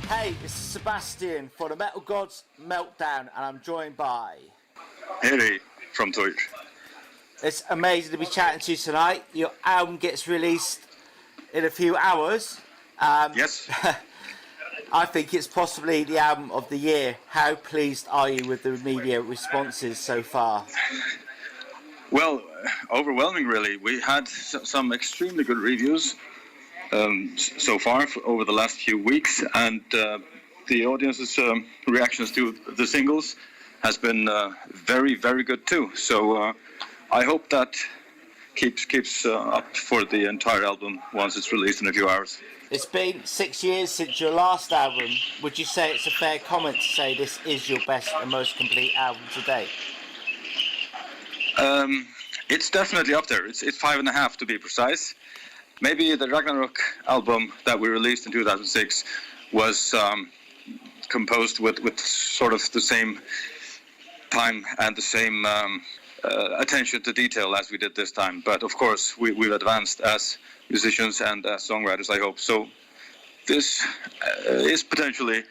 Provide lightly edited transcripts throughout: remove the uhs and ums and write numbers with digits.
Hey, this is Sebastian for the Metal Gods Meltdown, and I'm joined by Heri from TYR. It's amazing to be chatting to you tonight. Your album gets released in a few hours. Yes. I think it's possibly the album of the year. How pleased are you with the media responses so far? Well, overwhelming really. We had some extremely good reviews so far over the last few weeks, and the audience's reactions to the singles has been very, very good too. So I hope that keeps up for the entire album once it's released in a few hours. It's been 6 years since your last album. Would you say it's a fair comment to say this is your best and most complete album to date? It's definitely up there. It's 5.5 to be precise. Maybe the Ragnarok album that we released in 2006 was composed with sort of the same time and the same attention to detail as we did this time. But of course, we've advanced as musicians and as songwriters, I hope. So this is potentially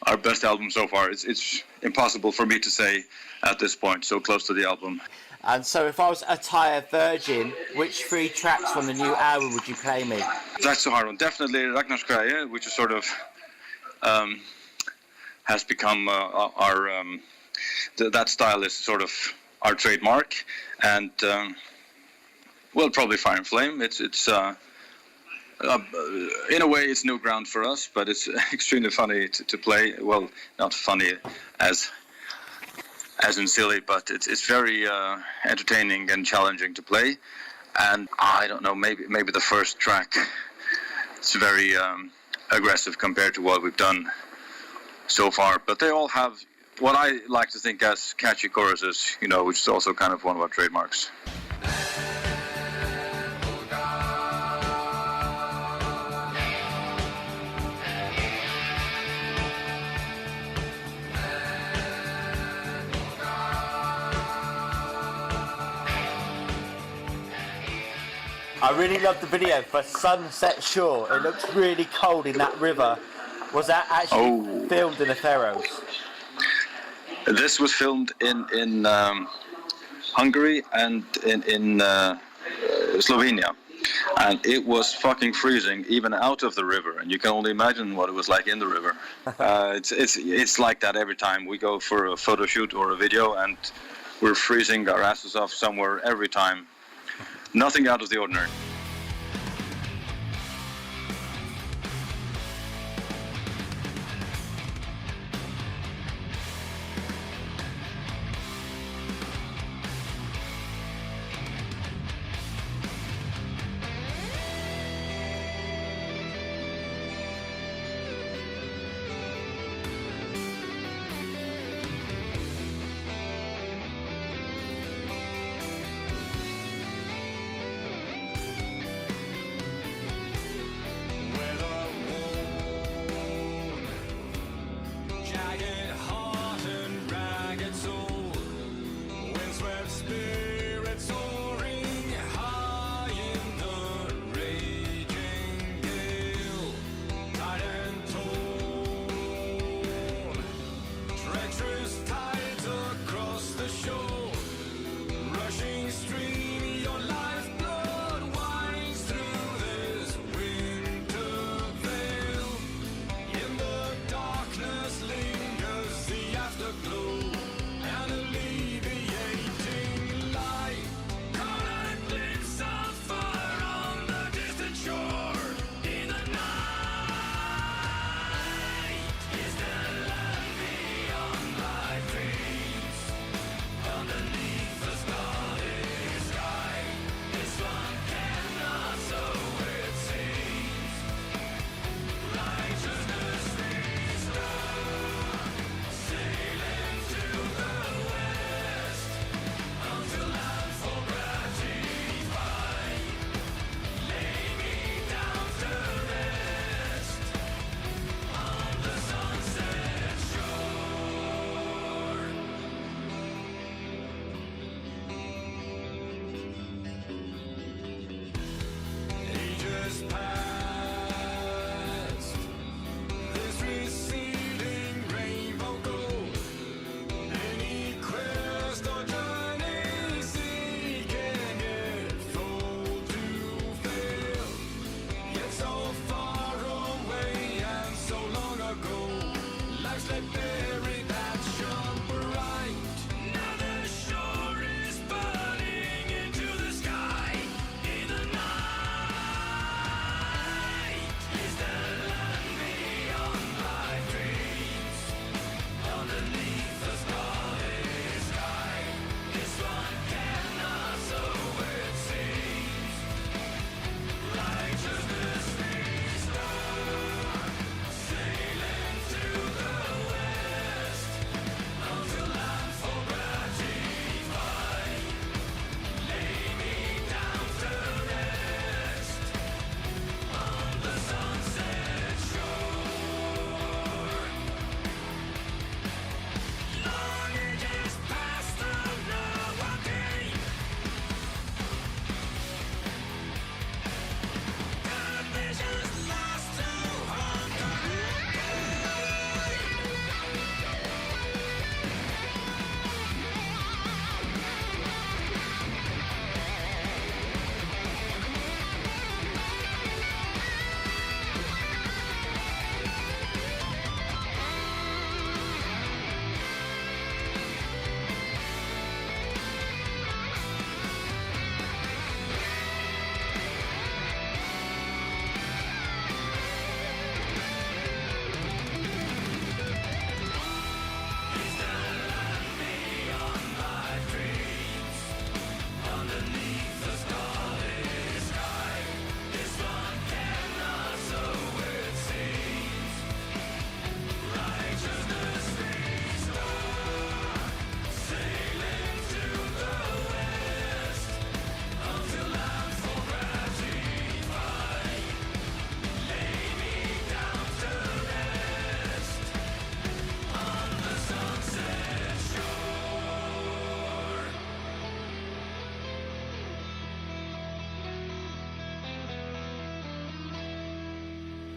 our best album so far. It's impossible for me to say at this point, so close to the album. And so if I was a TYR virgin, which 3 tracks from the new album would you play me? That's a hard one. Definitely Ragnarok, which is sort of has become our that style is sort of our trademark, and well, probably Fire and Flame. It's in a way it's new ground for us, but it's extremely funny to play. Well, not funny as in silly, but it's very entertaining and challenging to play. And I don't know, maybe the first track, it's very aggressive compared to what we've done so far. But they all have what I like to think as catchy choruses, you know, which is also kind of one of our trademarks. I really loved the video for Sunset Shore. It looks really cold in that river. Was that actually filmed in the Faroes? This was filmed in Hungary and in Slovenia, and it was fucking freezing even out of the river, and you can only imagine what it was like in the river. It's like that every time we go for a photo shoot or a video, and we're freezing our asses off somewhere every time. Nothing out of the ordinary.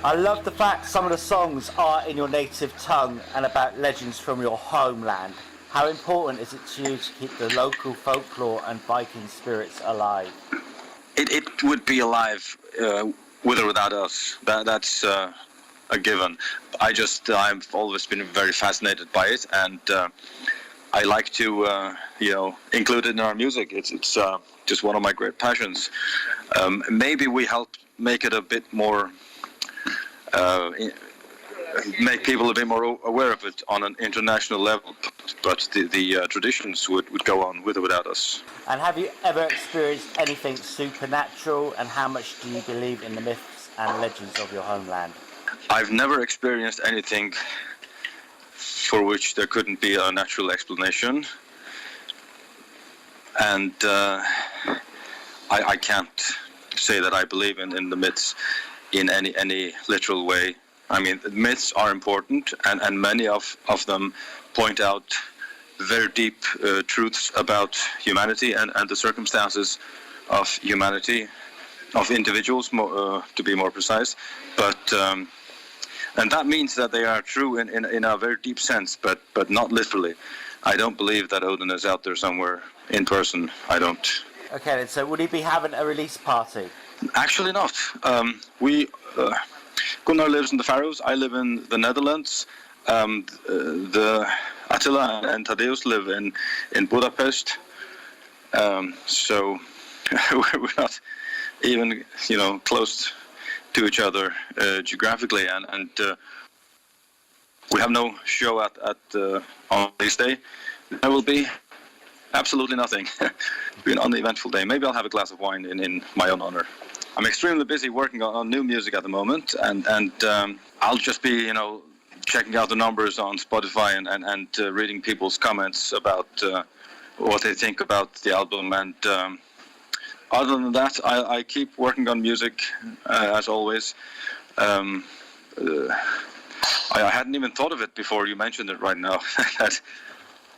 I love the fact some of the songs are in your native tongue and about legends from your homeland. How important is it to you to keep the local folklore and Viking spirits alive? It would be alive with or without us. That's a given. I've always been very fascinated by it, and I like to include it in our music. It's just one of my great passions. Maybe we help make it a bit more. Make people a bit more aware of it on an international level, but the traditions would go on with or without us. And have you ever experienced anything supernatural, and how much do you believe in the myths and legends of your homeland? I've never experienced anything for which there couldn't be a natural explanation, and I can't say that I believe in the myths in any literal way. I mean, myths are important, and many of them point out very deep truths about humanity and the circumstances of humanity, of individuals, to be more precise. But and that means that they are true in a very deep sense, but not literally. I don't believe that Odin is out there somewhere in person. I don't. Okay, then, so would he be having a release party? Actually not. Gunnar lives in the Faroes. I live in the Netherlands. The Attila and Thaddeus live in Budapest. So we're not even close to each other geographically, and we have no show at on this day. There will be absolutely nothing. It'll be an uneventful day. Maybe I'll have a glass of wine in my own honor. I'm extremely busy working on new music at the moment, and I'll just be checking out the numbers on Spotify and reading people's comments about what they think about the album. And other than that, I keep working on music as always. I hadn't even thought of it before you mentioned it right now. That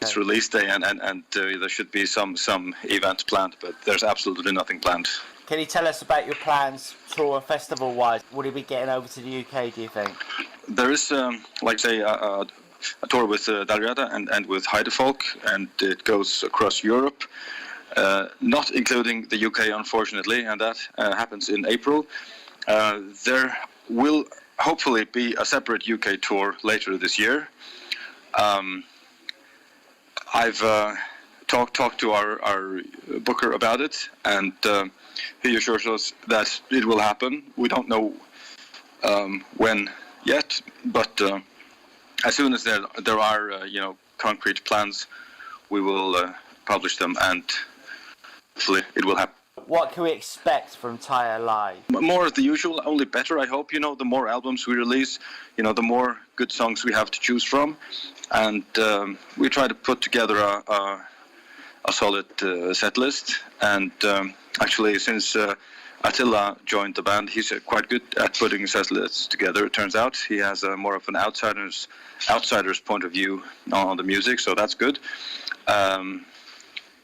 it's release day, and there should be some event planned, but there's absolutely nothing planned. Can you tell us about your plans, tour and festival-wise? Would he be getting over to the UK, do you think? There is, a tour with Dalriada and with Heidefolk, and it goes across Europe, not including the UK, unfortunately, and that happens in April. There will hopefully be a separate UK tour later this year. I've talked to our booker about it, and he assures us that it will happen. We don't know when yet, but as soon as there are concrete plans, we will publish them, and hopefully it will happen. What can we expect from TYR Live? More of the usual, only better, I hope. The more albums we release, the more good songs we have to choose from. And we try to put together a solid set list. And actually, since Attila joined the band, he's quite good at putting set lists together, it turns out. He has more of an outsider's point of view on the music, so that's good.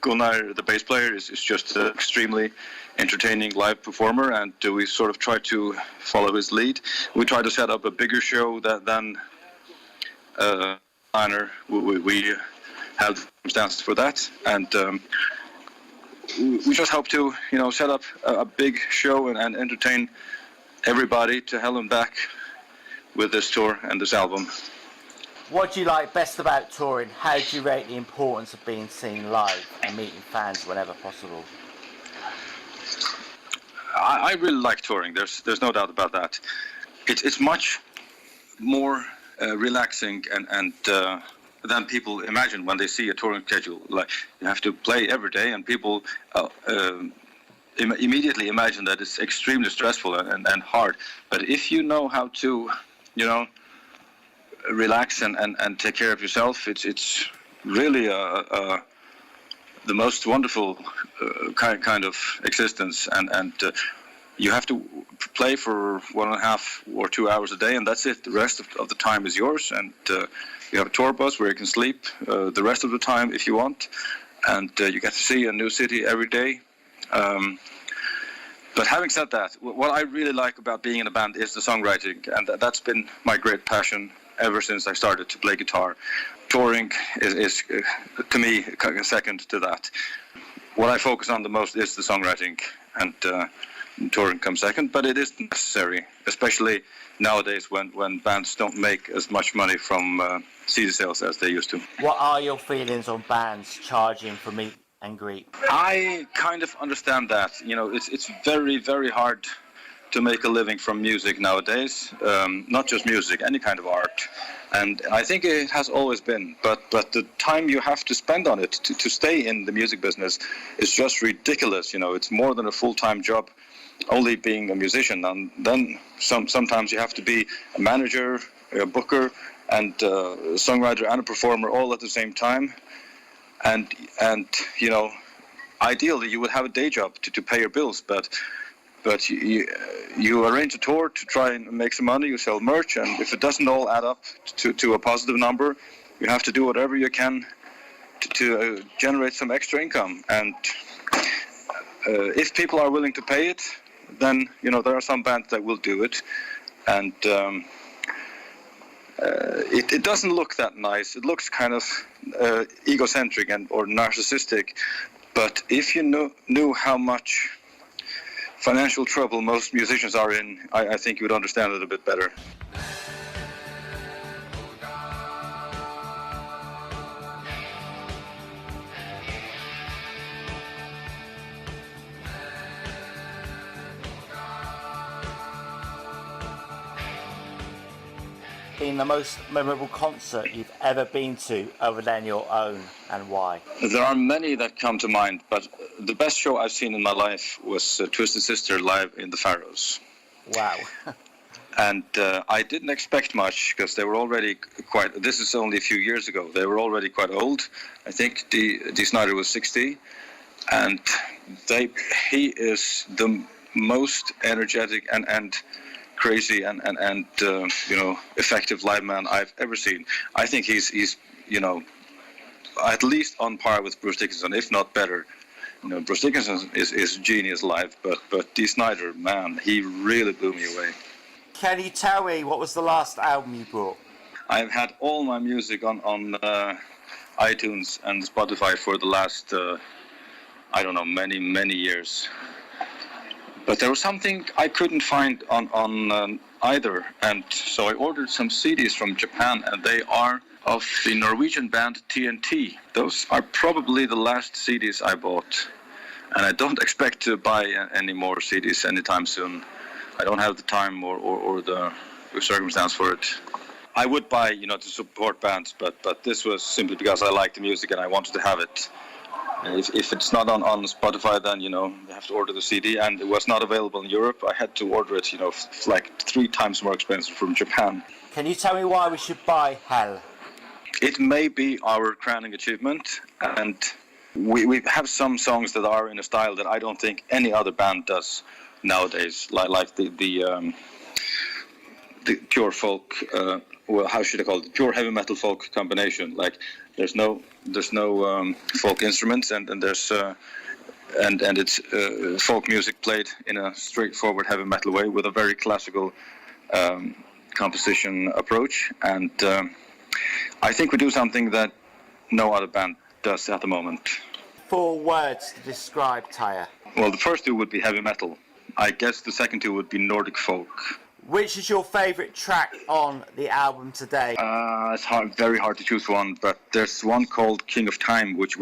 Gunnar, the bass player, is just an extremely entertaining live performer, and we sort of try to follow his lead. We try to set up a bigger show than Liner. We have circumstances for that, and we just hope to, set up a big show and entertain everybody to hell and back with this tour and this album. What do you like best about touring? How do you rate the importance of being seen live and meeting fans whenever possible? I really like touring. There's no doubt about that. It's much more relaxing and than people imagine when they see a touring schedule. Like, you have to play every day, and people immediately imagine that it's extremely stressful and hard. But if you know how to, relax and take care of yourself, it's really the most wonderful kind of existence, and you have to play for 1.5 or 2 hours a day, and that's it. The rest of the time is yours, and you have a tour bus where you can sleep the rest of the time if you want, and you get to see a new city every day. But having said that, what I really like about being in a band is the songwriting, and that's been my great passion ever since I started to play guitar. Touring is to me, second to that. What I focus on the most is the songwriting, and touring comes second, but it is necessary, especially nowadays when bands don't make as much money from CD sales as they used to. What are your feelings on bands charging for meet and greet? I kind of understand that. It's very, very hard to make a living from music nowadays, not just music, any kind of art. And I think it has always been, but the time you have to spend on it to stay in the music business is just ridiculous. It's more than a full-time job, only being a musician. And then sometimes you have to be a manager, a booker, and a songwriter and a performer all at the same time. And ideally you would have a day job to pay your bills, but you arrange a tour to try and make some money, you sell merch, and if it doesn't all add up to a positive number, you have to do whatever you can to generate some extra income. And if people are willing to pay it, then there are some bands that will do it, and it doesn't look that nice. It looks kind of egocentric or narcissistic, but if you knew how much financial trouble most musicians are in, I think you would understand it a bit better. Been the most memorable concert you've ever been to other than your own, and why? There are many that come to mind, but the best show I've seen in my life was Twisted Sister live in the Faroes. Wow. And I didn't expect much, because they were already this is only a few years ago, they were already quite old. I think Dee Snider was 60, and he is the most energetic and crazy and effective live man I've ever seen. I think he's at least on par with Bruce Dickinson, if not better. Bruce Dickinson is genius live, but Dee Snider, man, he really blew me away. Can you tell me what was the last album you bought? I've had all my music on iTunes and Spotify for the last many years. But there was something I couldn't find on either, and so I ordered some CDs from Japan, and they are of the Norwegian band TNT. Those are probably the last CDs I bought, and I don't expect to buy any more CDs anytime soon. I don't have the time or the circumstance for it. I would buy, to support bands, but this was simply because I like the music and I wanted to have it. If it's not on Spotify, then, you have to order the CD, and it was not available in Europe. I had to order it, like 3 times more expensive from Japan. Can you tell me why we should buy Hell? It may be our crowning achievement, and we have some songs that are in a style that I don't think any other band does nowadays, like the pure folk, how should I call it? Pure heavy metal folk combination. Like there's no folk instruments, and there's and it's folk music played in a straightforward heavy metal way with a very classical composition approach, and I think we do something that no other band does at the moment. 4 words to describe TYR. Well, the first 2 would be heavy metal. I guess the second 2 would be Nordic folk. Which is your favourite track on the album today? It's very hard to choose one, but there's one called King of Time, which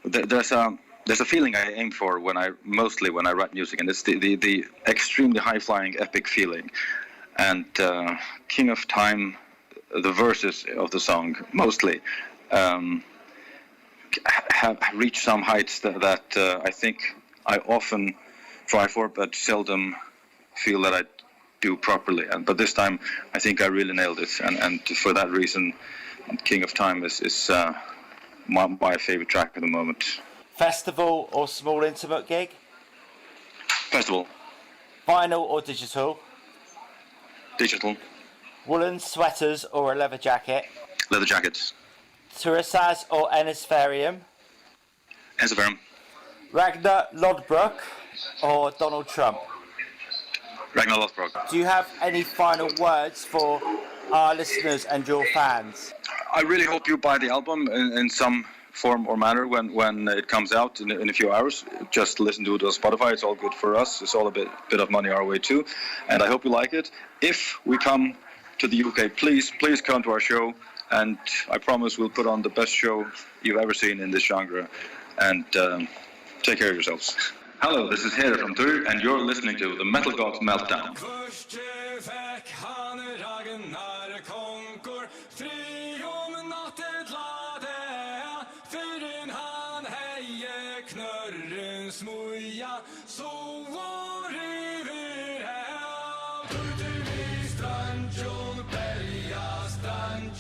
there's a feeling I aim for when I write music, and it's the extremely high-flying epic feeling. And King of Time, the verses of the song mostly have reached some heights that I think I often try for, but seldom feel that I do properly. But this time, I think I really nailed it, and for that reason, King of Time is my favorite track at the moment. Festival or small intimate gig? Festival. Vinyl or digital? Digital. Woolen sweaters or a leather jacket? Leather jackets. Turisaz or Ennisferium? Ennisferium. Ragnar Lodbrok or Donald Trump? Ragnar Lodbrok. Do you have any final words for our listeners and your fans? I really hope you buy the album in some form or manner when it comes out in a few hours. Just listen to it on Spotify. It's all good for us. It's all a bit of money our way too, and I hope you like it. If we come to the UK, please come to our show, and I promise we'll put on the best show you've ever seen in this genre. And take care of yourselves. Hello, this is Heri from TYR, and you're listening to the Metal Gods Meltdown. Strand, John, Berga, Strand,